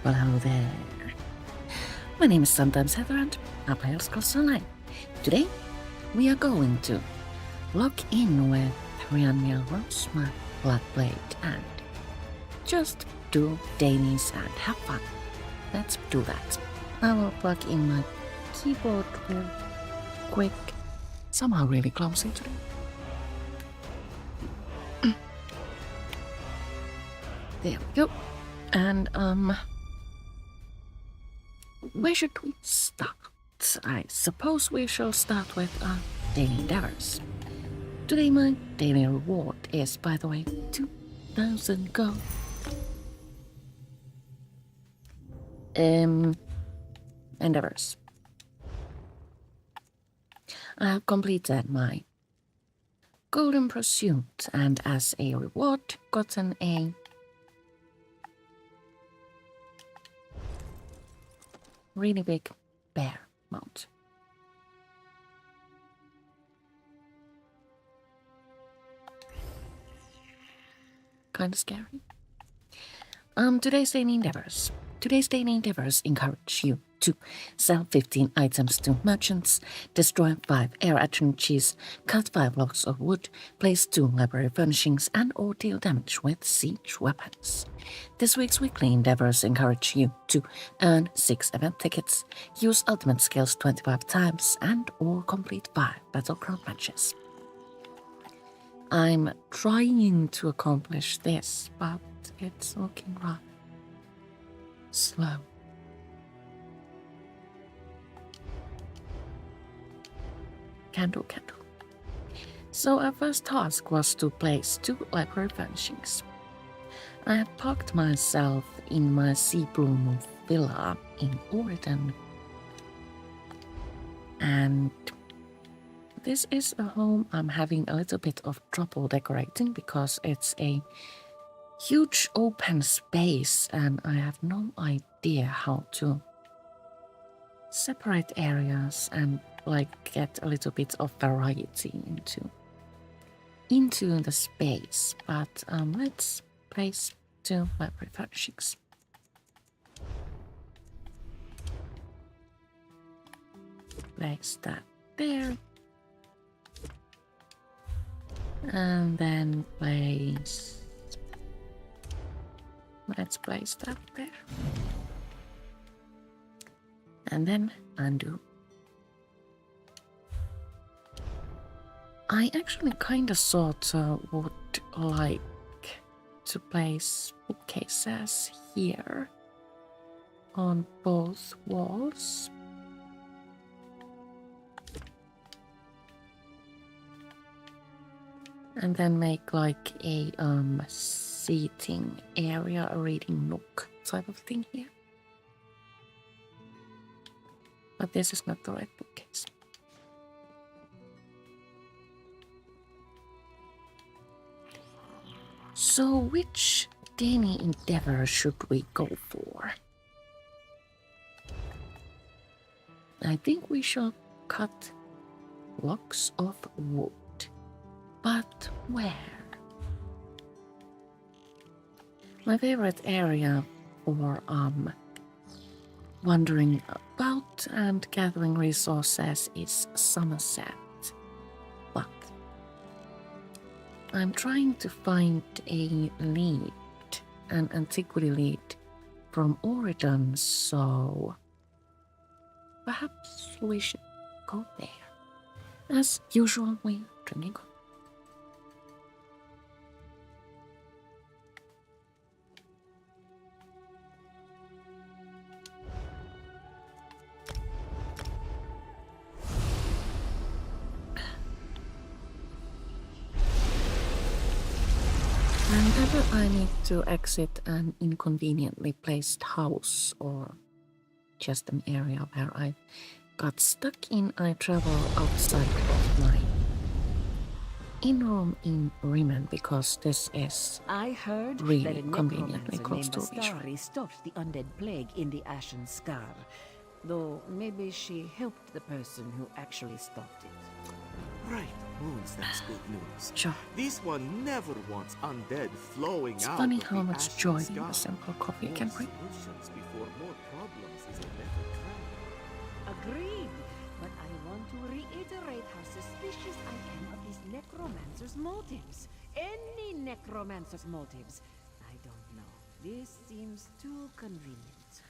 Well, hello there. My name is sometimes Heather and I play Elder Scrolls Online. Today, we are going to log in with Rhiannia Rosemar Bloodblade and just do dailies and have fun. Let's do that. I will plug in my keyboard real quick. Somehow really clumsy today. There we go. And where should we start? I suppose we shall start with daily endeavors. Today my daily reward is, by the way, 2,000 gold. Endeavors. I have completed my golden pursuit and as a reward gotten a really big bear mount. Kinda scary. Today's daily endeavors. Today's daily endeavors encourage you to sell 15 items to merchants, destroy 5 Air Atronachs, cut 5 logs of wood, place 2 library furnishings, and or deal damage with siege weapons. This week's weekly endeavors encourage you to earn 6 event tickets, use ultimate skills 25 times, and or complete 5 battleground matches. I'm trying to accomplish this, but it's looking rather slow. Can do. So our first task was to place 2 library furnishings. I have parked myself in my sea bloom villa in Ald'ruhn. And this is a home I'm having a little bit of trouble decorating because it's a huge open space and I have no idea how to separate areas and get a little bit of variety into the space. But let's place 2 library furnishings. Place that there. And then let's place that there. And then undo. I actually kinda sort of would like to place bookcases here on both walls. And then make like a seating area, a reading nook type of thing here. But this is not the right bookcase. So which daily endeavor should we go for? I think we shall cut logs of wood. But where? My favorite area for wandering about and gathering resources is Somerset. But I'm trying to find a lead, an antiquity lead from Ald'ruhn, so perhaps we should go there. As usual, we're drinking coffee. Whenever I need to exit an inconveniently placed house or just an area where I got stuck in, I travel outside of my in-room in Riemann because this is really conveniently close to Vishnu. Stopped the undead plague in the Ashen Scar, though maybe she helped the person who actually stopped it. Right. moons, that's good news. Sure. This one never wants undead flowing It's out funny of how the much ashen joy a sky. simple coffee More can bring. solutions before more problems is a better trend. Agreed. But I want to reiterate how suspicious I am of these necromancer's motives. Any necromancer's motives. I don't know. This seems too convenient.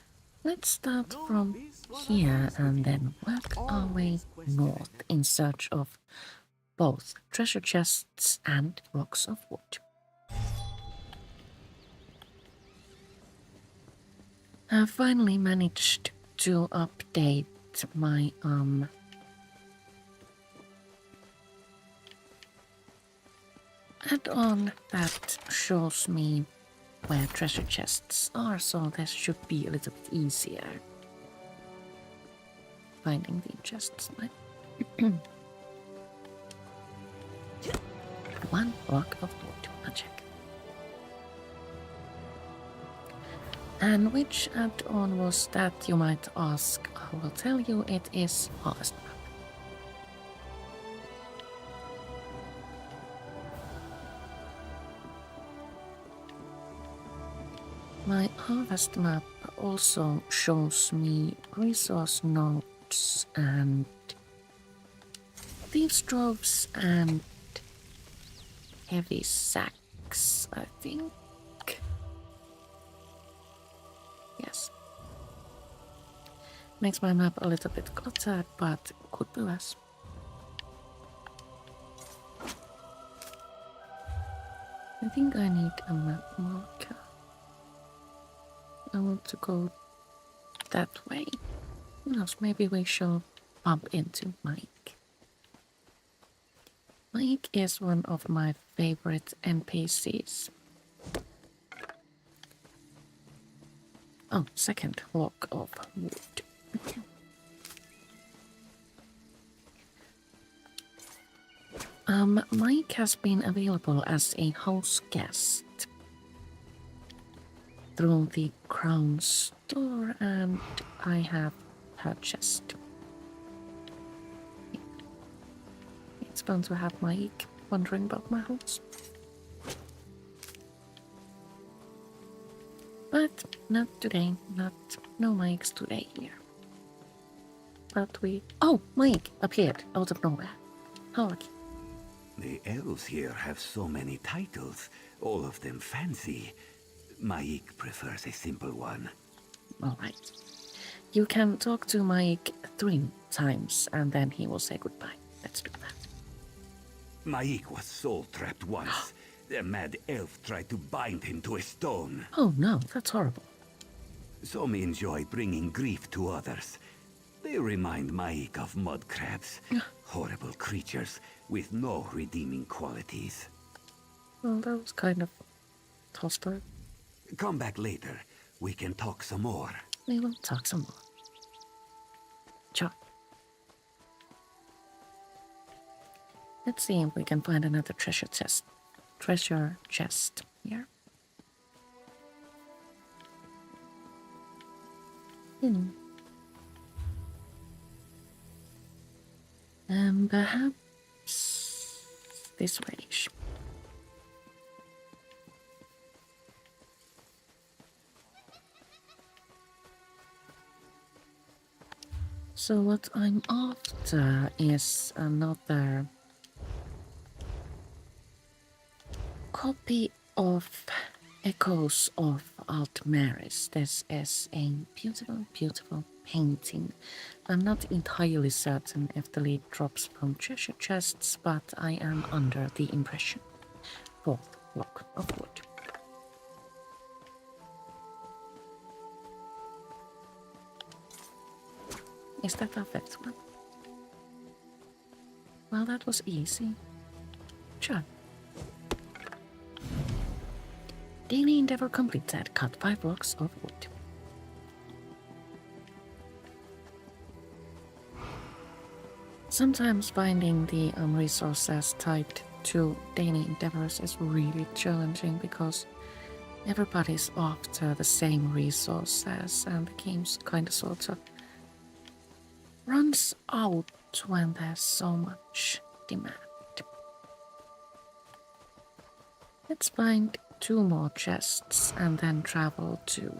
Let's start No, from this one here agrees with and you. then work our way Always question north it. in search of both treasure chests and blocks of wood. I finally managed to update my add-on that shows me where treasure chests are, so this should be a little bit easier finding the chests. One block of wood, I'll check. And which add-on was that, you might ask? I will tell you, it is Harvest Map. My Harvest Map also shows me resource nodes and thieves' troves and heavy sacks, I think. Yes. Makes my map a little bit cluttered, but could be less. I think I need a map marker. I want to go that way. Who knows, maybe we shall bump into Mike. Mike is one of my favorite NPCs. Oh, second block of wood. Mike has been available as a house guest through the Crown store, and I have purchased. It's fun to have Mike wondering about my house. But not today, no Mikes today here. But we... Oh, Mike appeared out of nowhere. How lucky. The elves here have so many titles, all of them fancy. Maik prefers a simple one. Alright. You can talk to Mike 3 times and then he will say goodbye. Let's do that. Maik was soul-trapped once. A mad elf tried to bind him to a stone. Oh no, that's horrible. Some enjoy bringing grief to others. They remind Maik of mud crabs. Horrible creatures with no redeeming qualities. Well, that was kind of hostile. Come back later. We can talk some more. We will talk some more. Sure. Let's see if we can find another treasure chest. Treasure chest here. Perhaps this way. So what I'm after is another copy of Echoes of Ald'ruhn. This is a beautiful, beautiful painting. I'm not entirely certain if the lead drops from treasure chests, but I am under the impression. Fourth block of wood. Is that our fifth one? Well, that was easy. Sure. Daily endeavor completed. Cut 5 blocks of wood. Sometimes finding the resources tied to daily endeavors is really challenging because everybody's after the same resources and the game's kinda sort of runs out when there's so much demand. Let's find 2 more chests and then travel to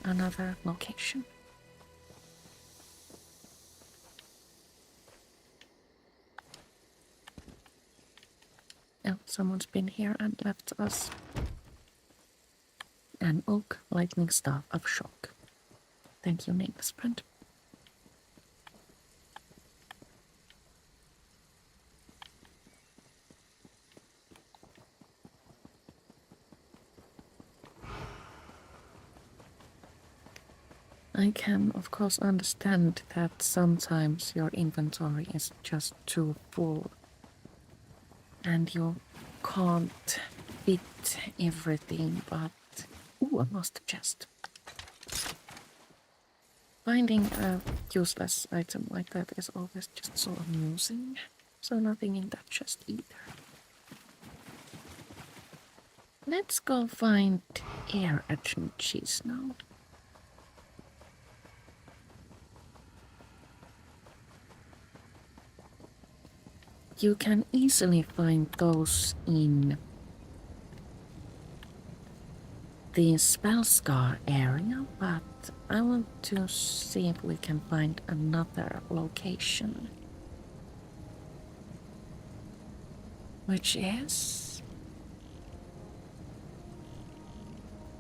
another location. Oh, someone's been here and left us an oak lightning staff of shock. Thank you, nameless friend. I can, of course, understand that sometimes your inventory is just too full and you can't fit everything, but... Ooh, a master chest. Finding a useless item like that is always just so amusing. So nothing in that chest either. Let's go find Air Atronachs now. You can easily find those in the Spellscar area, but I want to see if we can find another location. Which is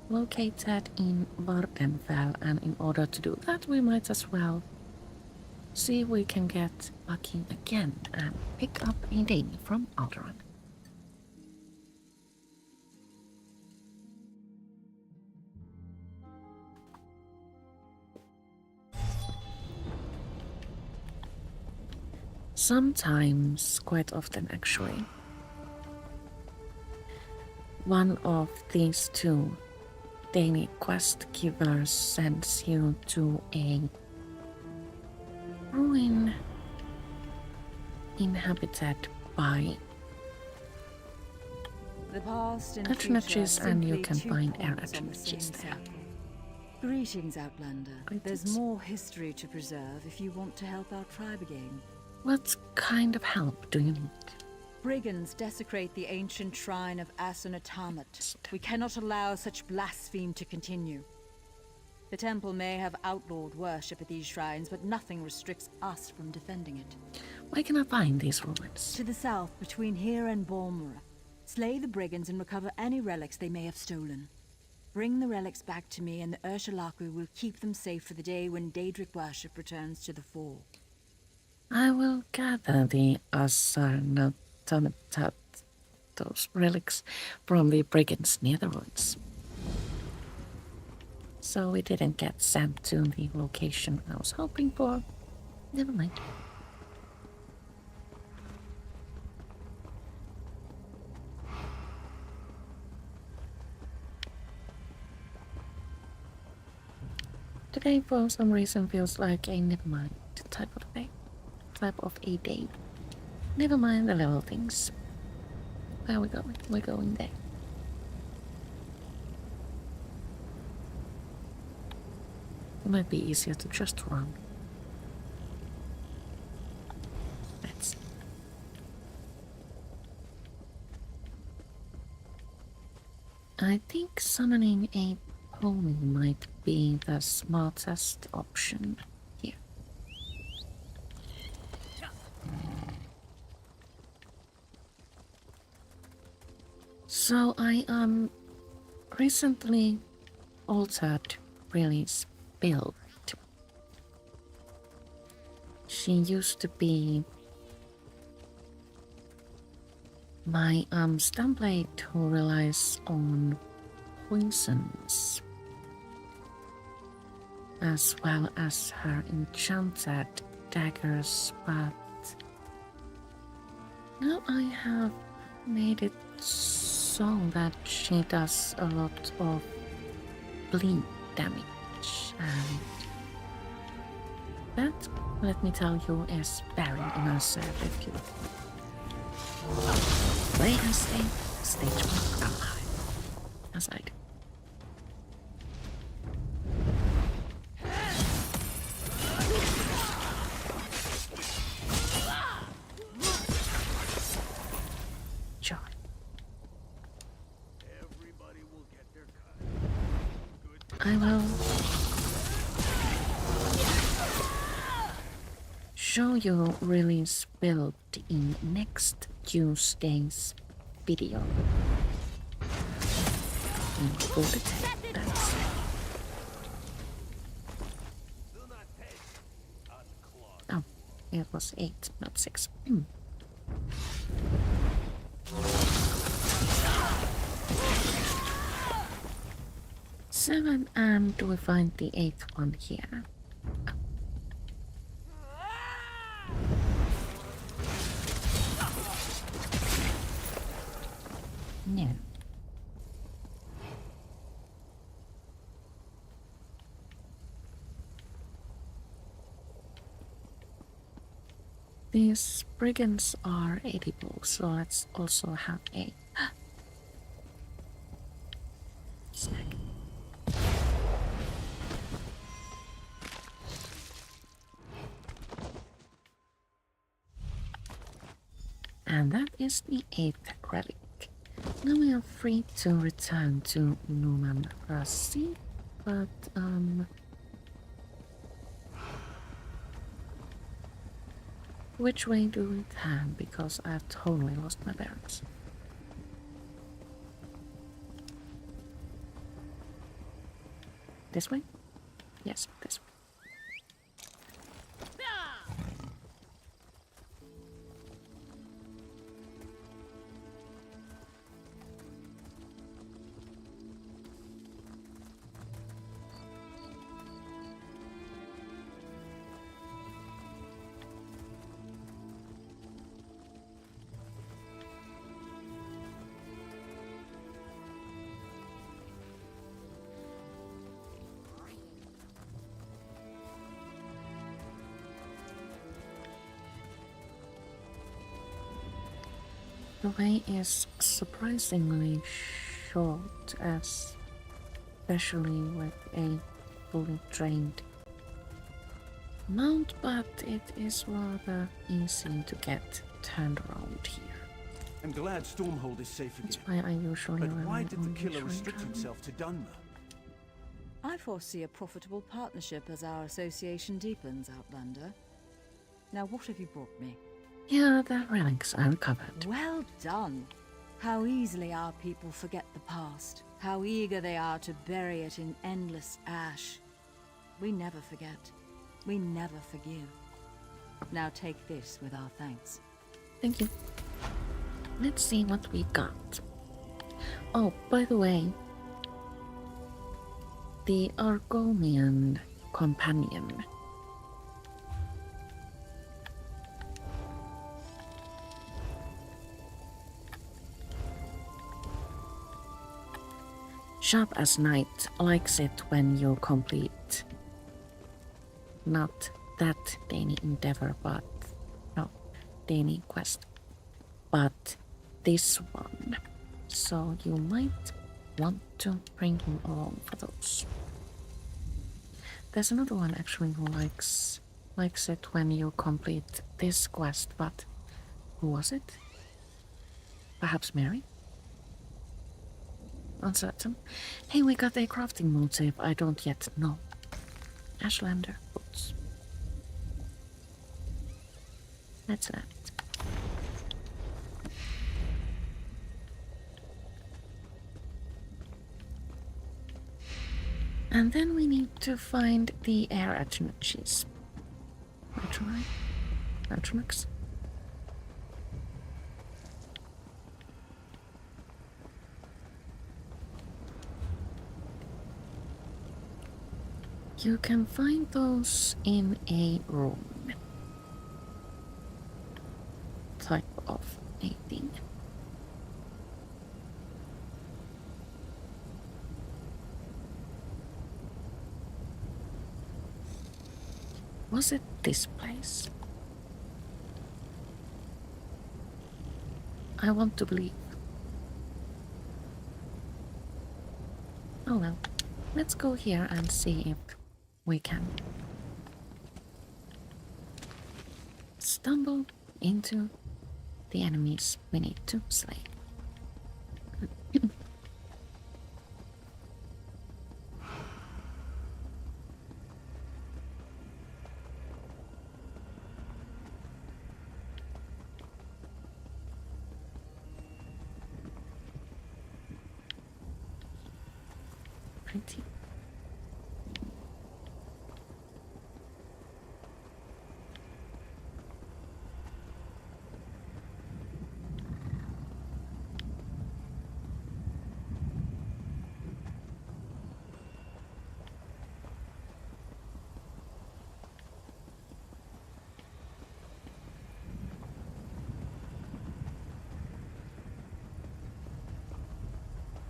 located in Vardenfell, and in order to do that we might as well see if we can get lucky again and pick up a daily from Ald'ruhn. Sometimes, quite often actually, one of these 2 daily quest givers sends you to a ruin inhabited by The past and Atronachs, future and you simply can 2 find Air points on the same Atronachs there. circle. Greetings, Outlander. There's Greetings. more history to preserve if you want to help our tribe again. What kind of help do you need? Brigands desecrate the ancient shrine of Asunatamat. We cannot allow such blasphemy to continue. The temple may have outlawed worship at these shrines, but nothing restricts us from defending it. Where can I find these ruins? To the south, between here and Balmora. Slay the brigands and recover any relics they may have stolen. Bring the relics back to me, and the Urshalaku will keep them safe for the day when Daedric worship returns to the fore. I will gather the Asunatamat, those relics, from the brigands near the ruins. So we didn't get sent to the location I was hoping for. Never mind. Today, for some reason, feels like a never mind type of day. Type of a day. Never mind the little things. Where are we going? We're going there. It might be easier to just run. Let's see. I think summoning a pony might be the smartest option here. So I recently altered Riley's build. She used to be my Stunblade who relies on poisons, as well as her enchanted daggers, but now I have made it so that she does a lot of bleed damage, and that, let me tell you, is very immersive if you play as a stage 1 ally, as I do. I will show you release build in next Tuesday's video. In full detail, that's oh, it was 8, not 6. 7, and do we find the 8th one here? No. These brigands are edible, so let's also have a snack. And that is the 8th relic. Now we are free to return to Numan Rassi, but which way do we turn? Because I've totally lost my bearings. This way? Yes, this way. The way is surprisingly short, especially with a fully trained mount, but it is rather easy to get turned around here. I'm glad Stormhold is safe That's again. why I usually But rely why did the on killer usually restrict travel. himself to Dunmer? I foresee a profitable partnership as our association deepens, Outlander. Now, what have you brought me? Yeah, the relics I recovered. Well done. How easily our people forget the past. How eager they are to bury it in endless ash. We never forget. We never forgive. Now take this with our thanks. Thank you. Let's see what we got. Oh, by the way, the Argonian companion. Sharp as night likes it when you complete not that daily endeavor, but no, daily quest, but this one. So you might want to bring him along for those. There's another one actually who likes it when you complete this quest, but who was it? Perhaps Mary? Uncertain. Hey, we got a crafting motive I don't yet know. Ashlander boots. That's that. And then we need to find the Air Atronachs. Atronachs? You can find those in a room. Type of a thing. Was it this place? I want to believe. Oh well, let's go here and see if we can stumble into the enemies we need to slay. pretty.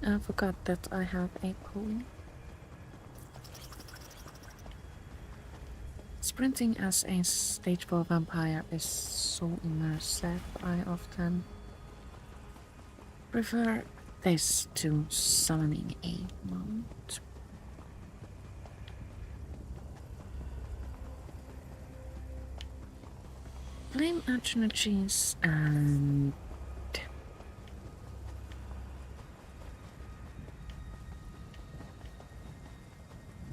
I forgot that I have a pony. Sprinting as a stage 4 vampire is so immersive. I often prefer this to summoning a mount. Flame Atronachs and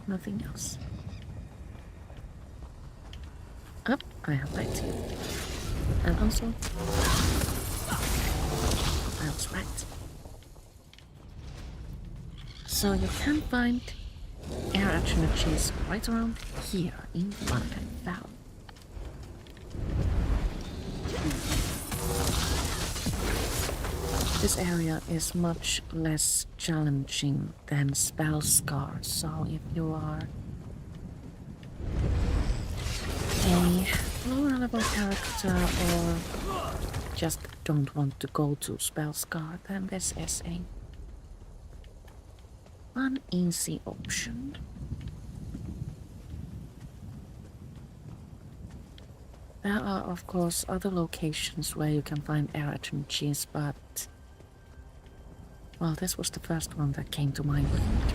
nothing else. Up, I have light. And also, I was right. So you can find Air Atronachs right around here in London Valley. This area is much less challenging than Spellscar, so if you are a lower level character or just don't want to go to Spellscar, then this is a fun, easy option. There are, of course, other locations where you can find Air Atronachs, but well, this was the first one that came to my mind.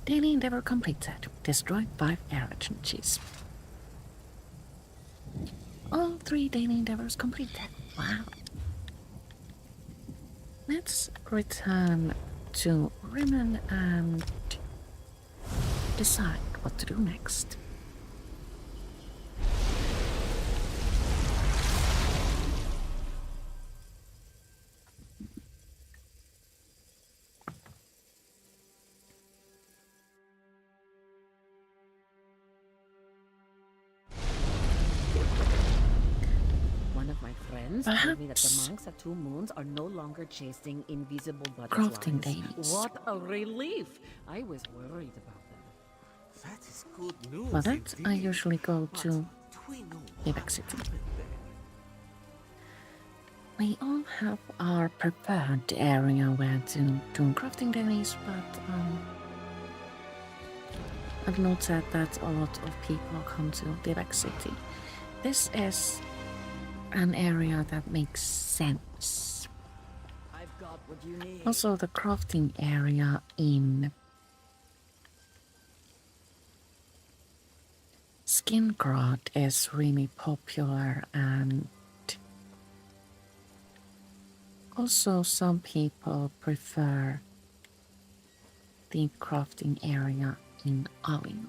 Daily endeavor completed. Destroy 5 Air Atronachs. All 3 daily endeavors completed. Wow. Let's return to Rimmon and decide what to do next. One of my friends told me that the monks at Two Moons are no longer chasing invisible butterflies. Crafting Dailies. What a relief! I was worried about them. That is good news. For that, I indeed. usually go But to do we know Library what City. happened there? We all have our preferred area where to do crafting dailies, but I've noted that a lot of people come to Library City. This is an area that makes sense. I've got what you need. Also, the crafting area in Skingrad is really popular, and also some people prefer the crafting area in Ald'ruhn.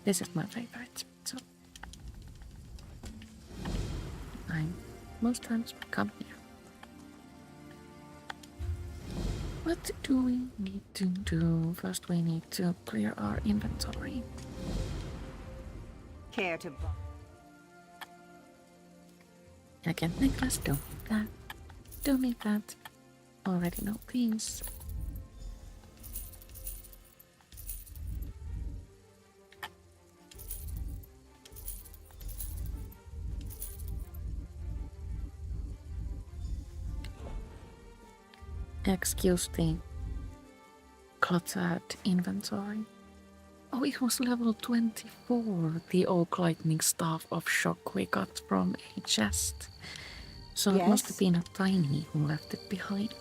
This is my favorite, so I most times come here. What do we need to do? First we need to clear our inventory. Care to buy? Again, Nicholas, don't need that. Don't need that. Already know these. Excuse the cluttered inventory. Oh, it was level 24, the Oak Lightning Staff of Shock we got from a chest. So it must have been a tiny who left it behind.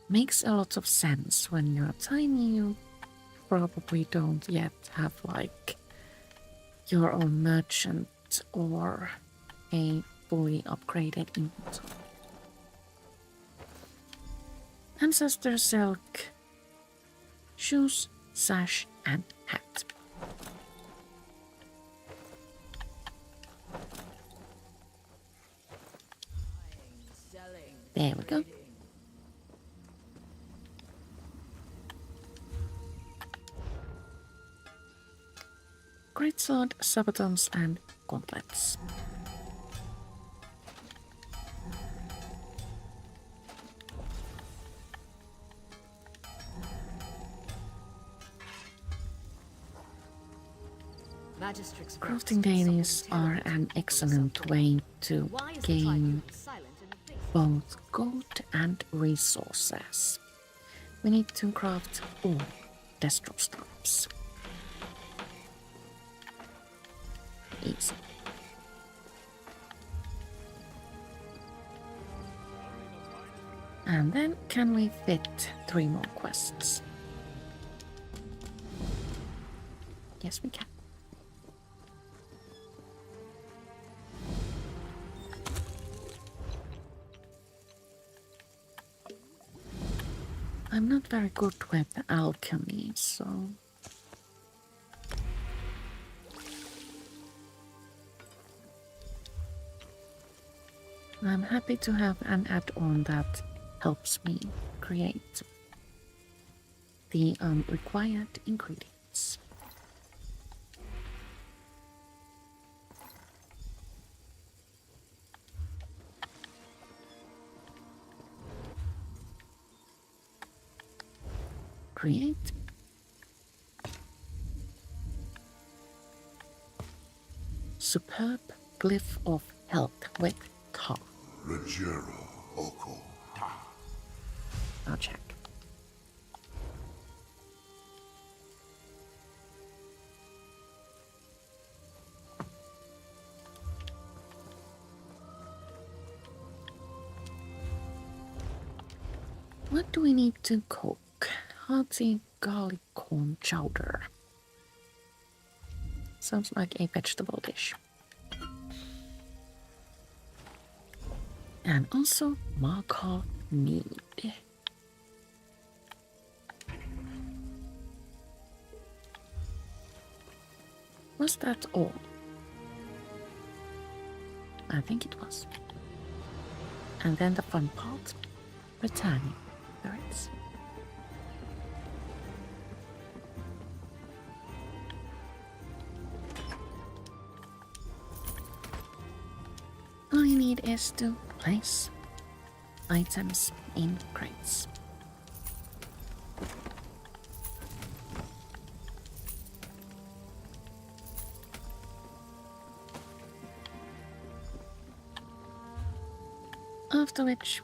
Makes a lot of sense. When you're tiny, you probably don't yet have like your own merchant or a fully upgraded inventory. Ancestor Silk shoes, sash, and hat. There we go. Greatsword, sabatons, and gauntlets. Crafting dailies are an excellent way to gain both gold and resources. We need to craft all destro stamps. Easy. And then can we fit 3 more quests? Yes, we can. I'm not very good with alchemy, so... I'm happy to have an add-on that helps me create the required ingredients. Create. Superb glyph of health with tar. Rogero Oko. I'll check. What do we need to cook? Hearty garlic corn chowder. Sounds like a vegetable dish. And also Markov mead. Was that all? I think it was. And then the fun part, returning. There it is. All you need is to place items in crates. After which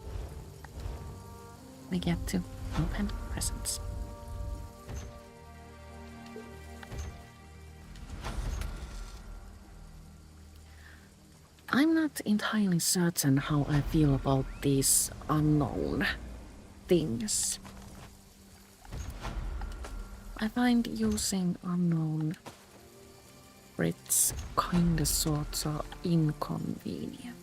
we get to open presents. I'm not entirely certain how I feel about these unknown things. I find using unknown Brits kinda sorts of inconvenient.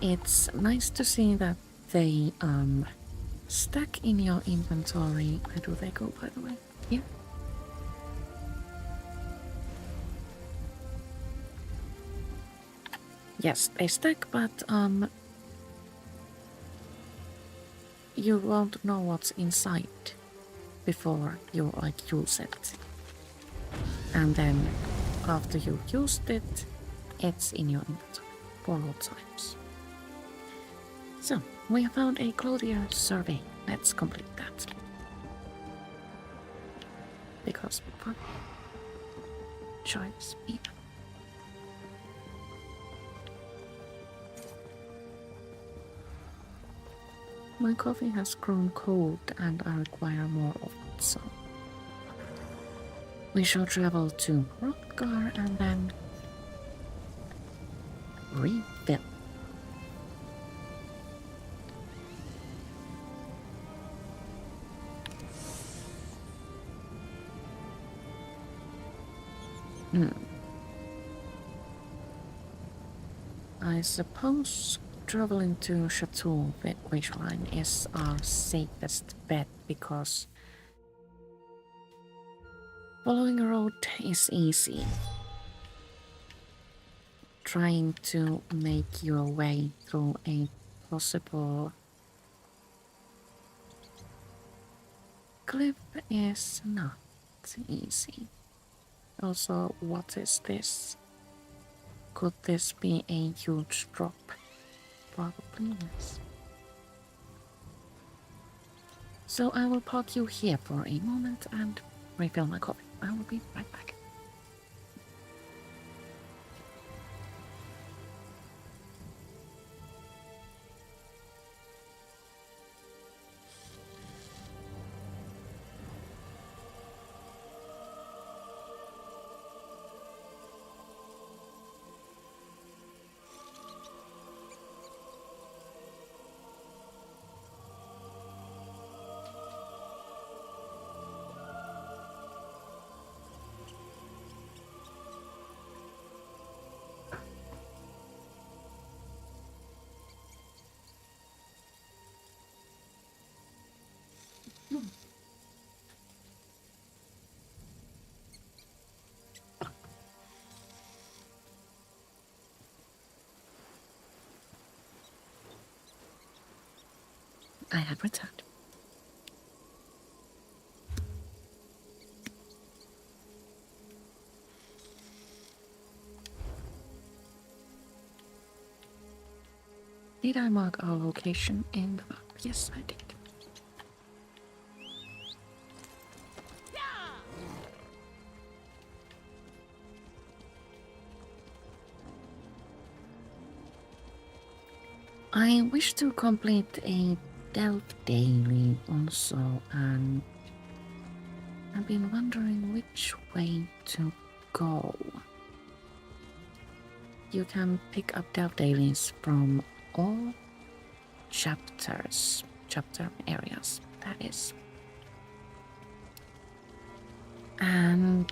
It's nice to see that they stack in your inventory. Where do they go, by the way? Here? Yes, they stack, but you won't know what's inside before you use it. And then after you've used it, it's in your inventory for all times. So, we have found a clothier survey. Let's complete that. Because what choice even? My coffee has grown cold and I require more of it, so we shall travel to Hrothgar and then refill. suppose traveling to Chateau Ridgeline is our safest bet because following a road is easy. Trying to make your way through a possible cliff is not easy. Also, what is this? Could this be a huge drop? Probably yes. So I will park you here for a moment and refill my coffee. I will be right back. I have returned. Did I mark our location in the map? Yes, I did. I wish to complete a Delve Daily also, and I've been wondering which way to go. You can pick up Delve Dailies from all chapter areas, that is. And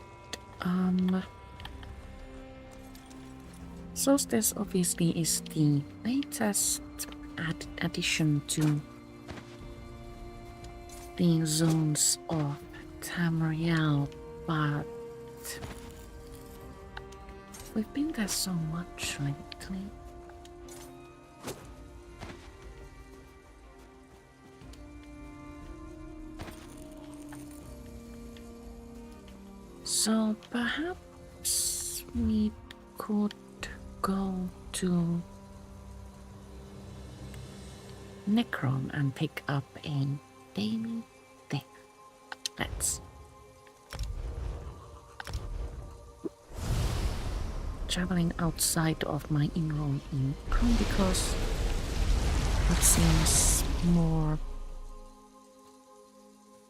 Solstice obviously is the latest addition to the zones of Tamriel, but we've been there so much lately. So perhaps we could go to Necrom and pick up a daily there. Let's. Traveling outside of my in-room income because it seems more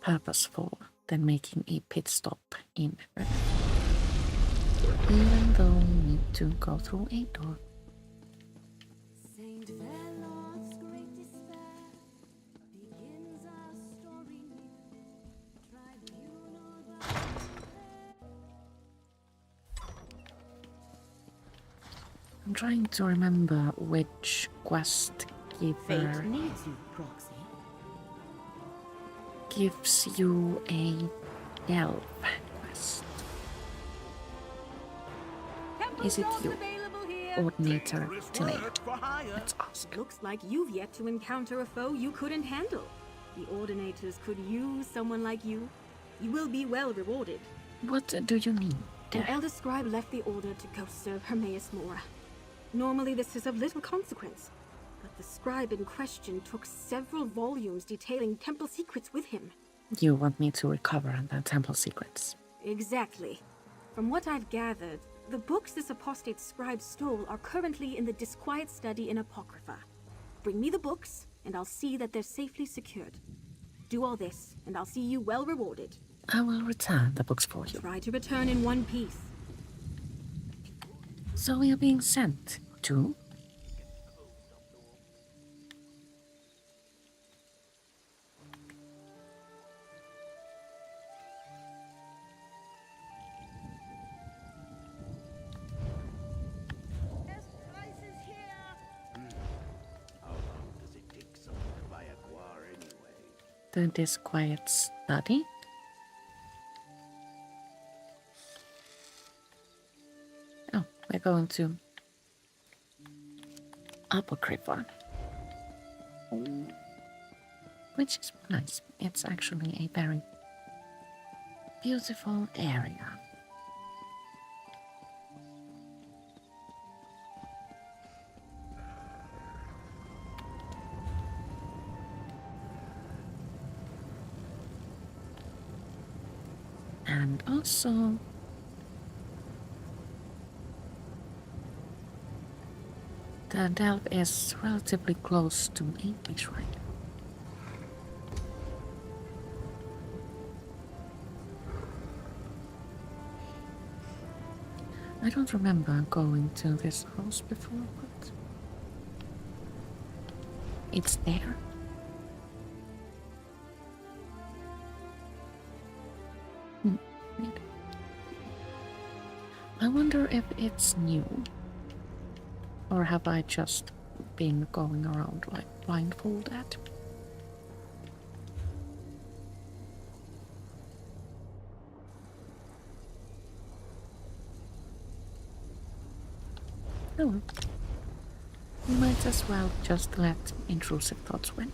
purposeful than making a pit stop in River. Even though we need to go through a door. Saint Velor's great despair begins our story new. Tribunal by I'm trying to remember which quest giver Fate needs you, Proxy. gives you a delve quest. Is it you, Coordinator Tilade? Let's ask. Looks like you've yet to encounter a foe you couldn't handle. The Ordinators could use someone like you. You will be well rewarded. What do you need? An Elder Scribe left the Order to go serve Hermaeus Mora. Normally this is of little consequence, but the scribe in question took several volumes detailing temple secrets with him. You want me to recover the temple secrets? Exactly. From what I've gathered, the books this apostate scribe stole are currently in the disquiet study in Apocrypha. Bring me the books, and I'll see that they're safely secured. Do all this, and I'll see you well rewarded. I will return the books for you. Try to return in one piece. So we are being sent to? There's prices here! to this quiet study. Oh, we're going to Apocrypha. Which is nice. It's actually a very beautiful area. And also the delve is relatively close to a shrine. I don't remember going to this house before, but it's there. Weird. I wonder if it's new, or have I just been going around like blindfolded? Oh, we might as well just let intrusive thoughts win.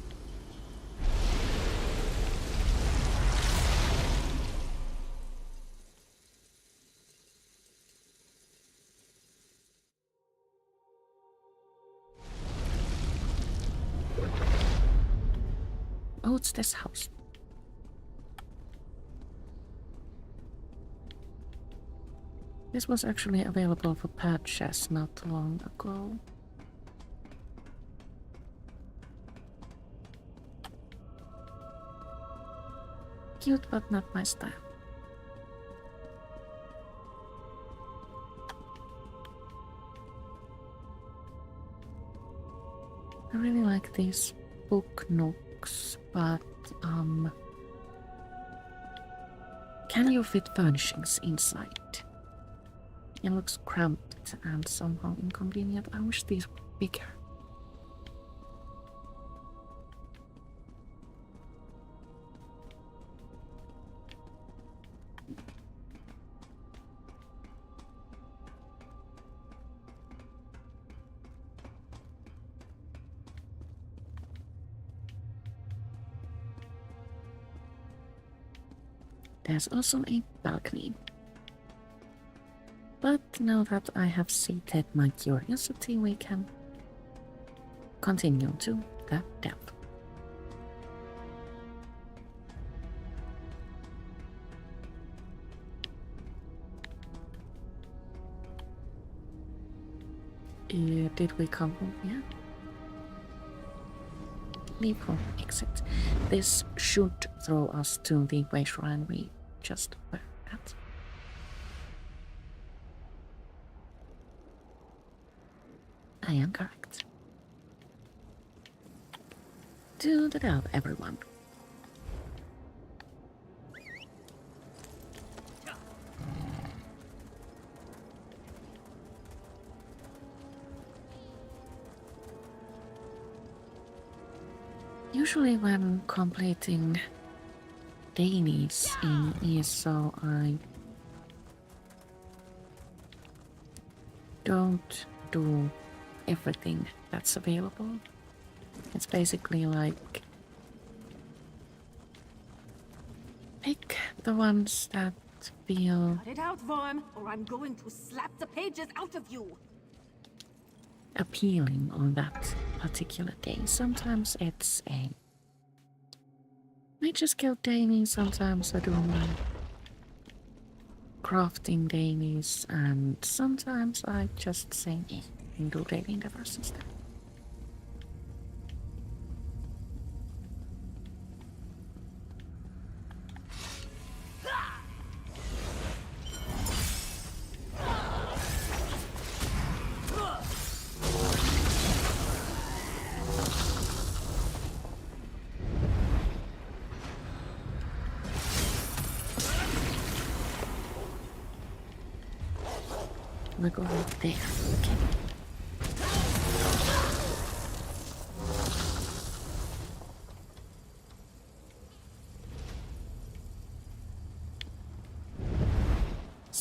Oh, it's this house. This was actually available for purchase not long ago. Cute, but not my style. I really like these book nooks, but can you fit furnishings inside? It looks cramped and somehow inconvenient. I wish these were bigger. There's also a balcony. But now that I have sated my curiosity, we can continue to the depth. Did we come home here? Leave home, exit. This should throw us to the way shrine we just were at. I am correct. To the delve, everyone. Usually when completing Dailies in ESO, I don't do everything that's available. It's basically like pick the ones that feel Cut it out, Worm, or I'm going to slap the pages out of you. appealing on that particular day. Sometimes it's a nature skill daily, sometimes I do my crafting dailies, and sometimes I just say and do daily endeavors instead. We're going there. Okay.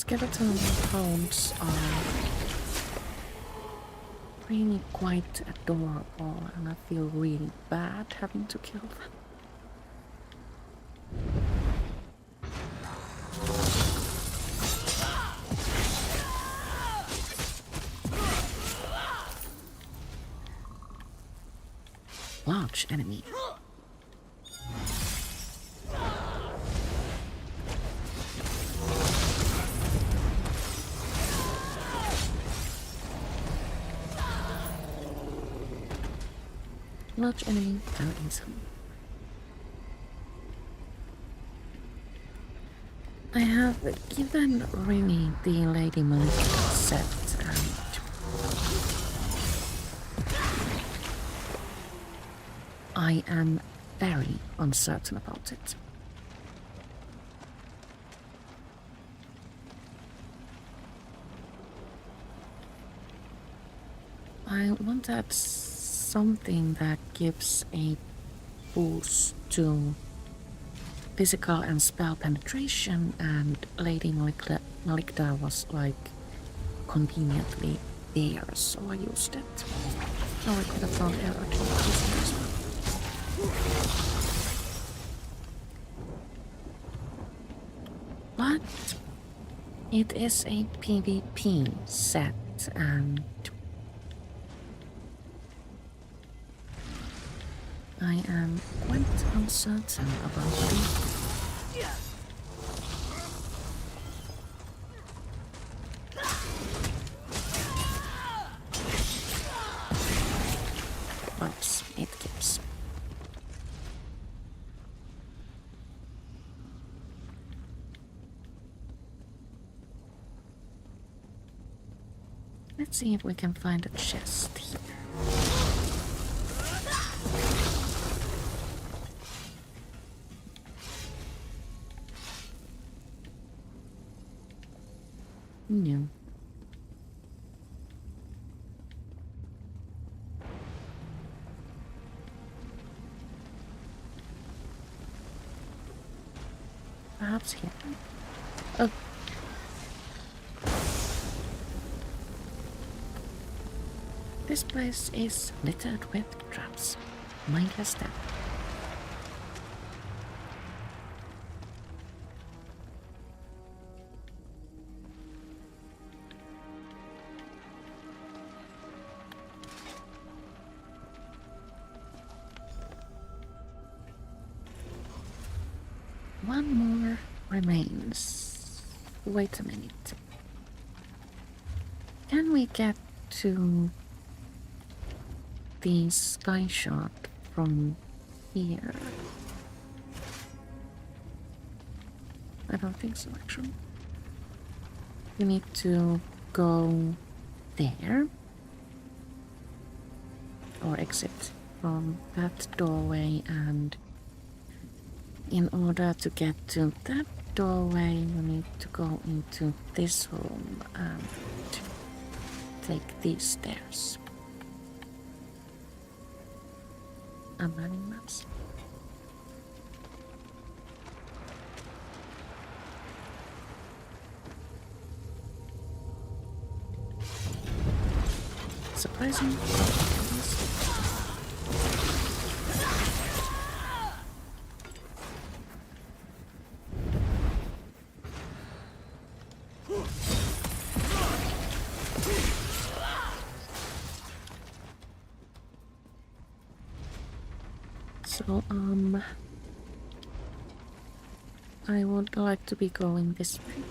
skeleton hounds are really quite adorable, and I feel really bad having to kill them. Large enemy. Large enemy, very easily. I have given Rini the Lady Malika set, and I am very uncertain about it. I wanted something that gives a boost to physical and spell penetration, and Lady Malikda was like conveniently there, so I used it. Or I could have found Air Atronachs as well. But it is a PvP set, and I am quite uncertain about it. But it gives. Let's see if we can find a chest here. No. Perhaps here. Oh. This place is littered with traps. Mindless them. One more remains. Wait a minute. Can we get to the sky shot from here? I don't think so, actually. We need to go there, or exit from that doorway, and in order to get to that doorway we need to go into this room and take these stairs. I'm running maps. Surprising. So, I would like to be going this way.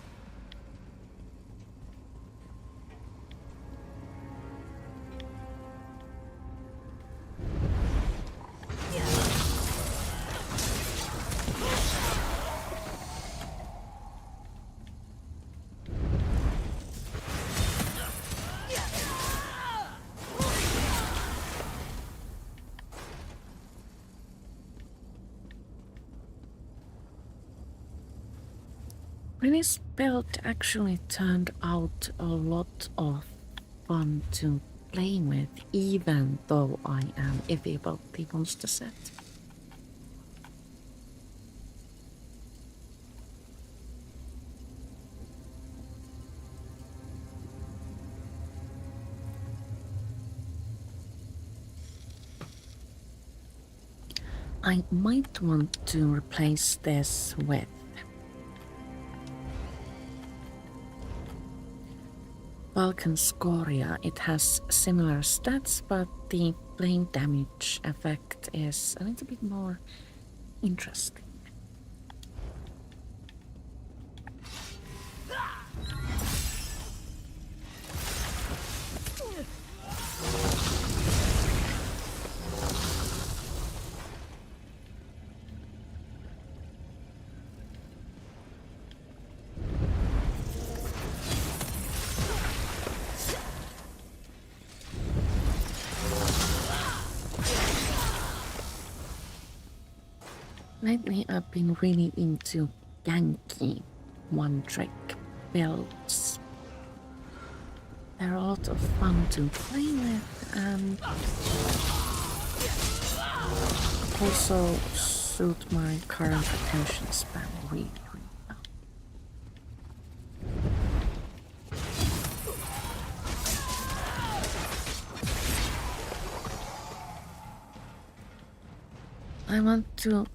This build actually turned out a lot of fun to play with, even though I am iffy about the monster set. I might want to replace this with Vulcan Scoria. It has similar stats, but the flame damage effect is a little bit more interesting. Lately, I've been really into ganky one-trick builds. They're a lot of fun to play with and also suit my current attention span really well. I want to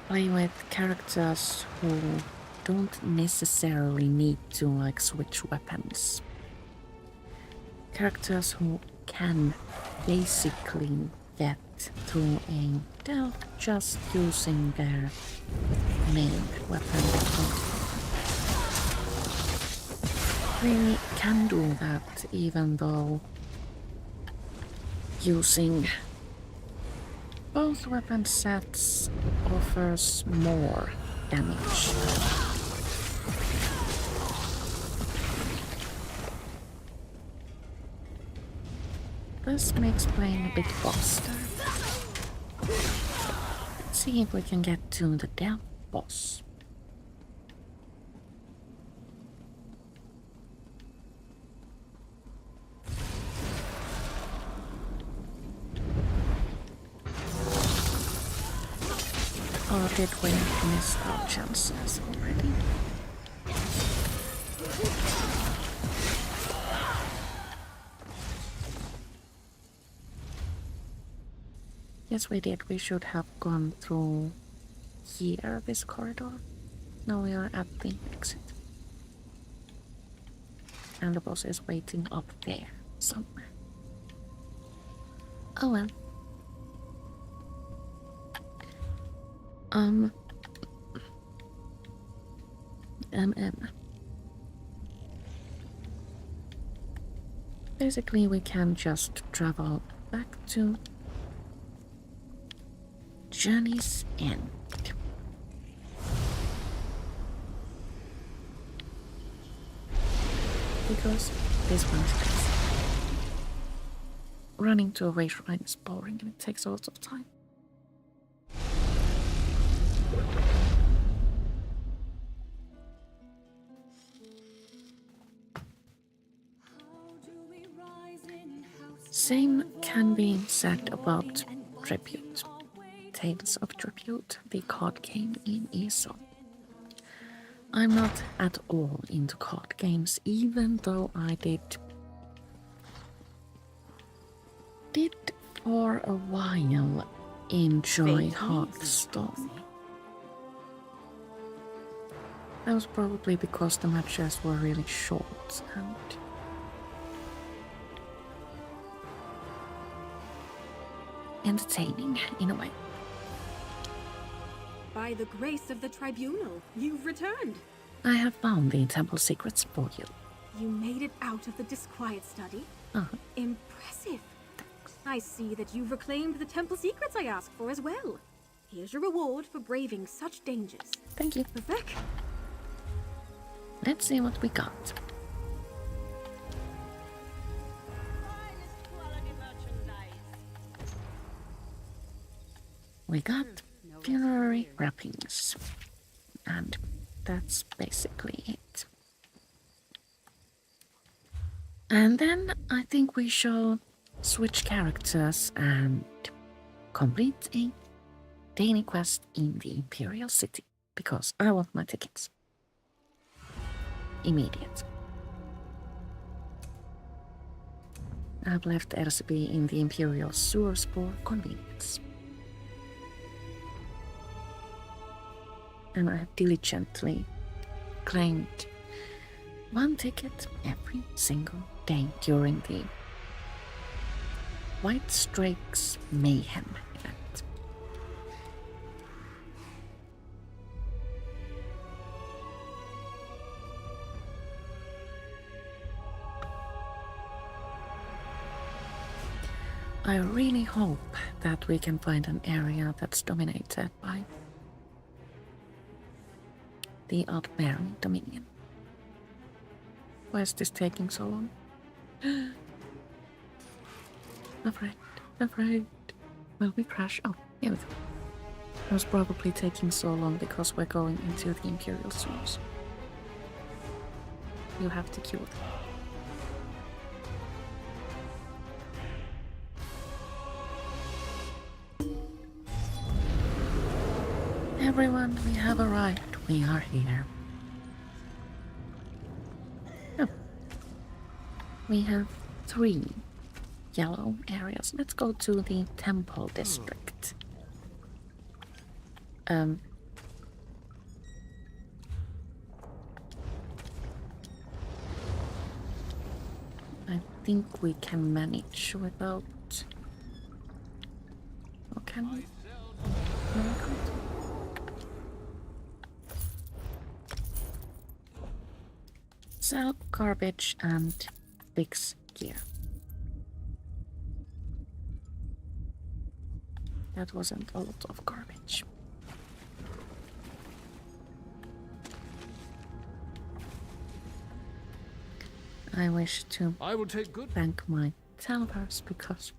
play with characters who don't necessarily need to like switch weapons. Characters who can basically get through a delve just using their main weapon. Really can do that even though using both weapon sets offers more damage. This makes playing a bit faster. Let's see if we can get to the Delve boss. Or did we miss our chances already? Yes, we did. We should have gone through here, this corridor. Now we are at the exit. And the boss is waiting up there somewhere. Oh well. Basically, we can just travel back to Journey's End. Because this one's best. Running to a race shrine is boring and it takes a lot of time. Same can be said about Tribute. Tales of Tribute, the card game in ESO. I'm not at all into card games, even though I did for a while enjoy Hearthstone. That was probably because the matches were really short and entertaining in a way. By the grace of the tribunal, you've returned. I have found the temple secrets for you. You made it out of the disquiet study? Impressive. Thanks. I see that you've reclaimed the temple secrets I asked for as well. Here's your reward for braving such dangers. Thank you. Vivek? Let's see what we got. We got funerary wrappings, and that's basically it. And then I think we shall switch characters and complete a daily quest in the Imperial City, because I want my tickets. Immediate. I've left LCB in the Imperial sewers for convenience. And I have diligently claimed one ticket every single day during the White Strikes Mayhem event. I really hope that we can find an area that's dominated by the Ald'ruhn Dominion. Why is this taking so long? Afraid. Will we crash? Oh, here we go. It was probably taking so long because we're going into the Imperial sewers. You have to kill them. Everyone, we have arrived. We are here. Oh. We have 3 yellow areas. Let's go to the Temple District. I think we can manage without... Or can we? No, we can't. Sell garbage and fix gear. That wasn't a lot of garbage. I wish to thank my Talvars because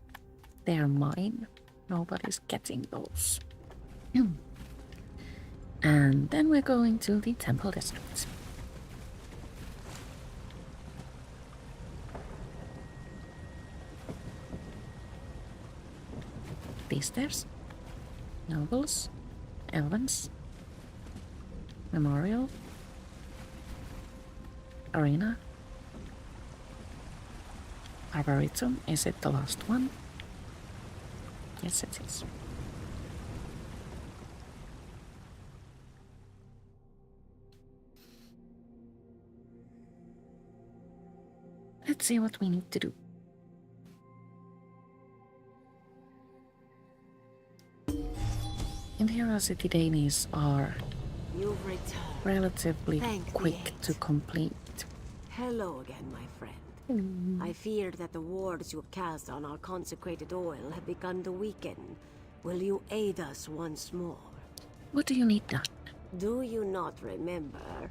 they're mine. Nobody's getting those. And then we're going to the Temple District. Beasters, Nobles, Elvens, Memorial, Arena, Arboretum. Is it the last one? Yes, it is. Let's see what we need to do. Imperial City Dailies are You've returned. relatively Thank the quick eight. to complete. Hello again, my friend. I feared that the wards you cast on our consecrated oil have begun to weaken. Will you aid us once more? What do you need done? Do you not remember?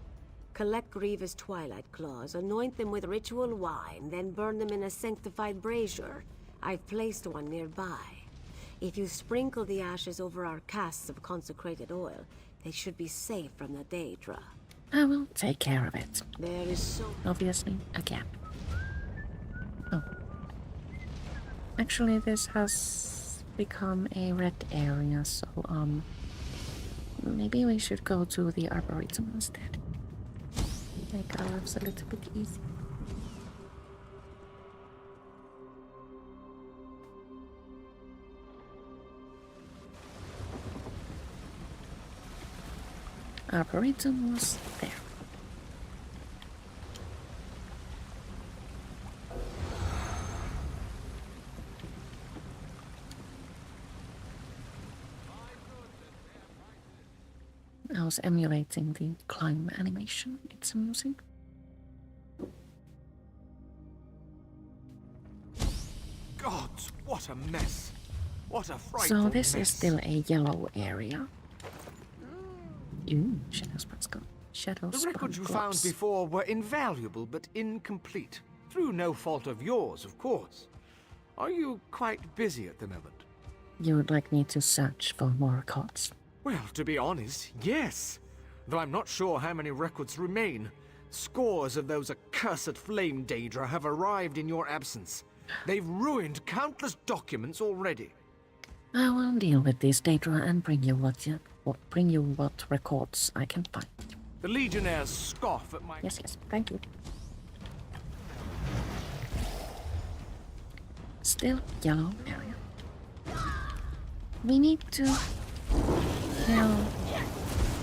Collect Grievous Twilight Claws, anoint them with ritual wine, then burn them in a sanctified brazier. I've placed one nearby. If you sprinkle the ashes over our casks of consecrated oil, they should be safe from the Daedra. I will take care of it. There is so... Obviously, again. Oh. Actually, this has become a red area, so, maybe we should go to the Arboretum instead. Make our lives a little bit easier. Arboretum was there. I was emulating the climb animation. It's amusing. God, what a mess. What a frightful So this mess. is still a yellow area. Ooh, shadow spots go. Shadow The spot records you gloves. found before were invaluable but incomplete. Through no fault of yours, of course. Are you quite busy at the moment? You would like me to search for more records? Well, to be honest, yes. Though I'm not sure how many records remain. Scores of those accursed flame Daedra have arrived in your absence. They've ruined countless documents already. I will deal with this data and bring you what records I can find. The Legionnaires scoff at my... Yes, thank you. Still yellow area. We need to kill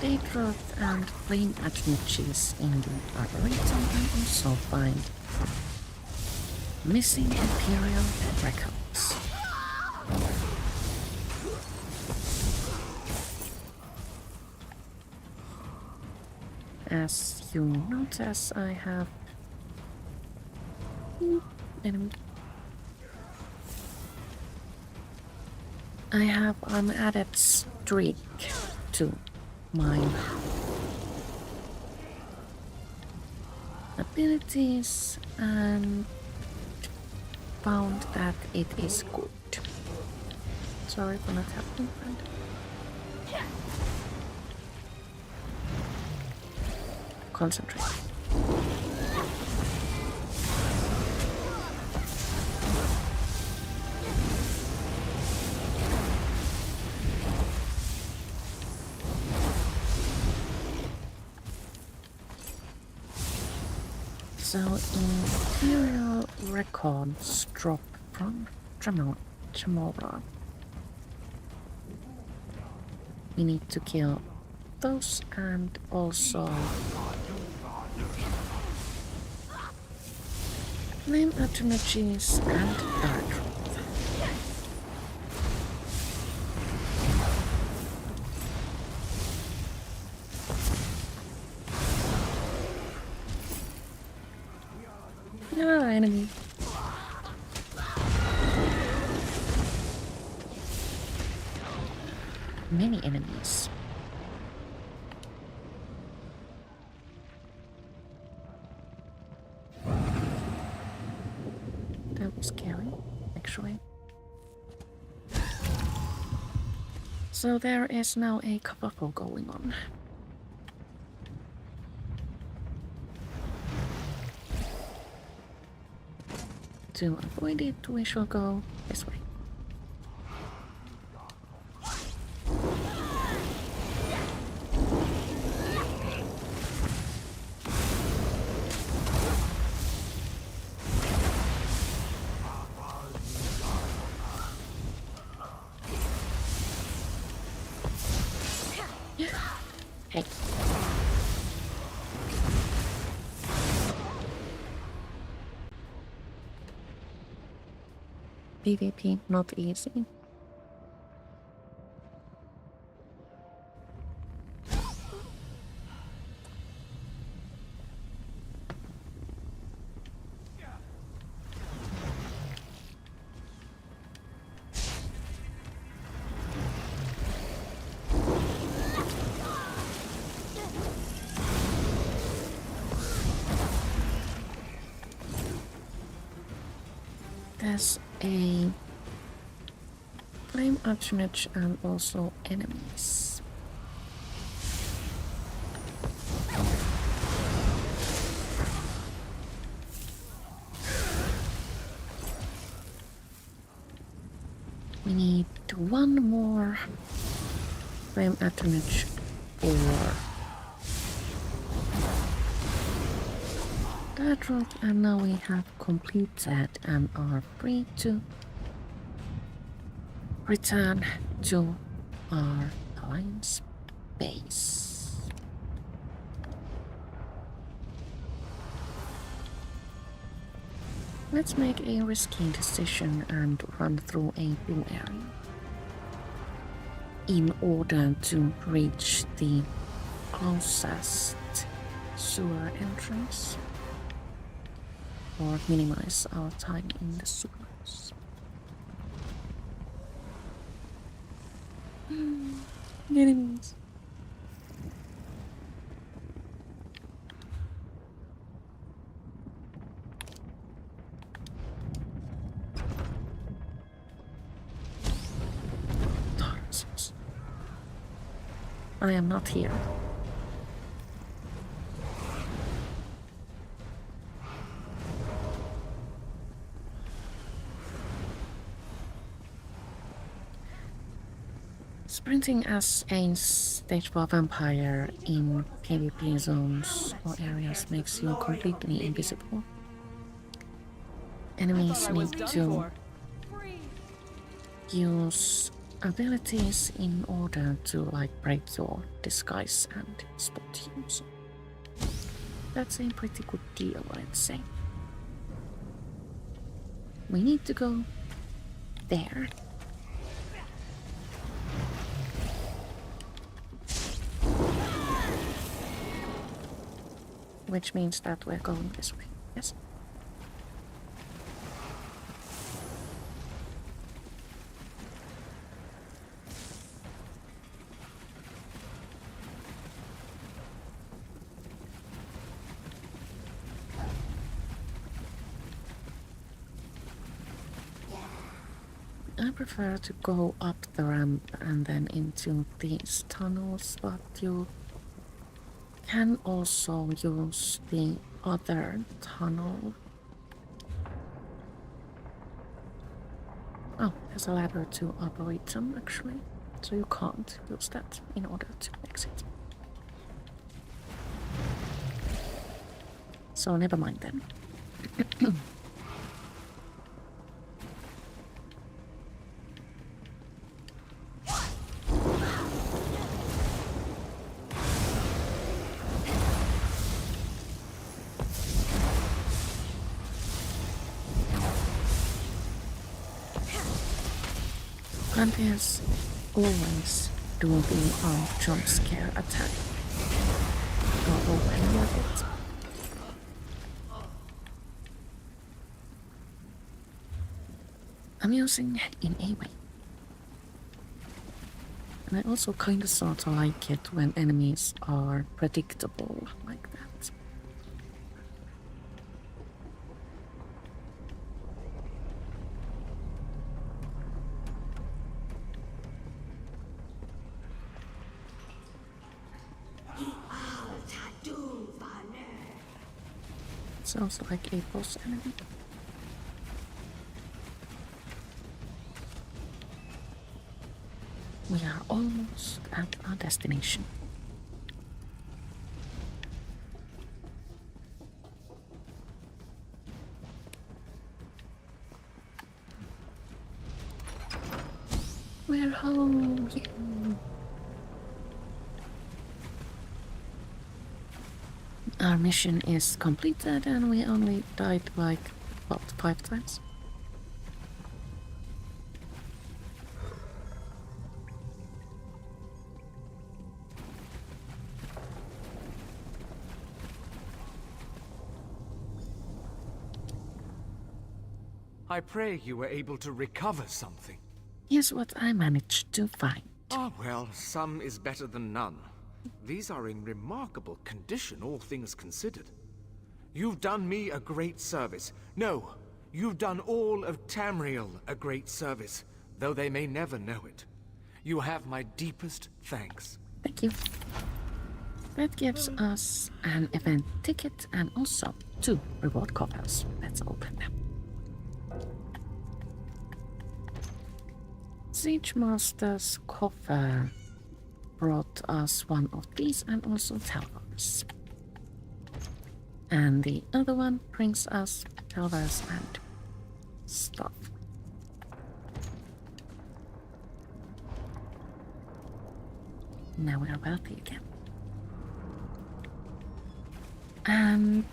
Daedroth and Flame Atronachs in the Arboretum and also find missing Imperial records. As you notice, I have enemy. I have an added streak to my abilities and found that it is good. Sorry for not helping, friend. Concentrate. So Imperial records drop from Jamora. We need to kill those and also Flame Atronachs and Ald'ruhn. No enemy. Many enemies. That was scary, actually. So there is now a kerfuffle going on. To avoid it, we shall go this way. Hey. PvP not easy. There's a Flame Atronach and also enemies. We need one more Flame Atronach or Daedroth, and now we have completed and are free to return to our alliance base. Let's make a risky decision and run through a blue area in order to reach the closest sewer entrance or minimize our time in the sewers. Enemies. Taurus. I am not here. Sprinting as a stage 4 vampire in PvP zones or areas makes you completely invisible. Enemies need to use abilities in order to like break your disguise and spot you. So that's a pretty good deal, I'd say. We need to go there. Which means that we're going this way, yes? I prefer to go up the ramp and then into these tunnels, but you can also use the other tunnel. Oh, there's a ladder to Arboretum actually, so you can't use that in order to exit. So never mind then. And as always, do the jump scare attack. Or any of it. Amusing in a way. And I also kinda sorta like it when enemies are predictable like that. Sounds like a boss enemy. We are almost at our destination. We're home. Yeah. Our mission is completed and we only died like, what, 5 times? I pray you were able to recover something. Here's what I managed to find. Ah, well, some is better than none. These are in remarkable condition, all things considered. You've done me a great service. No, you've done all of Tamriel a great service, though they may never know it. You have my deepest thanks. Thank you. That gives us an event ticket and also 2 reward coffers. Let's open them. Siege Master's coffer brought us one of these and also Talvars. And the other one brings us Talvars and stuff. Now we're wealthy again. And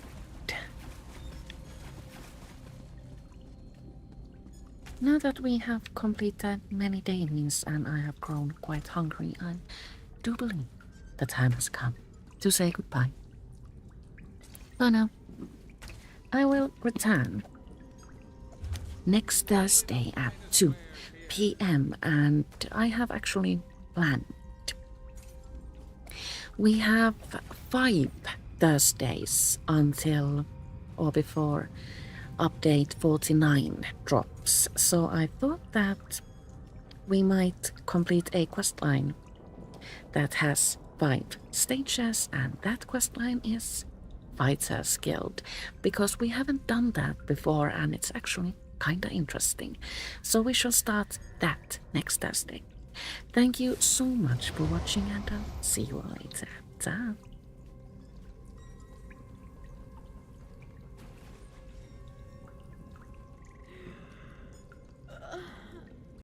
now that we have completed many dailies and I have grown quite hungry, I do believe the time has come to say goodbye. For now, I will return next Thursday at 2 p.m. and I have actually planned. We have 5 Thursdays until or before update 49 drops, so I thought that we might complete a questline that has 5 stages, and that questline is Fighters Guild, because we haven't done that before and it's actually kinda interesting. So we shall start that next Thursday. Thank you so much for watching and I'll see you all later. Ta.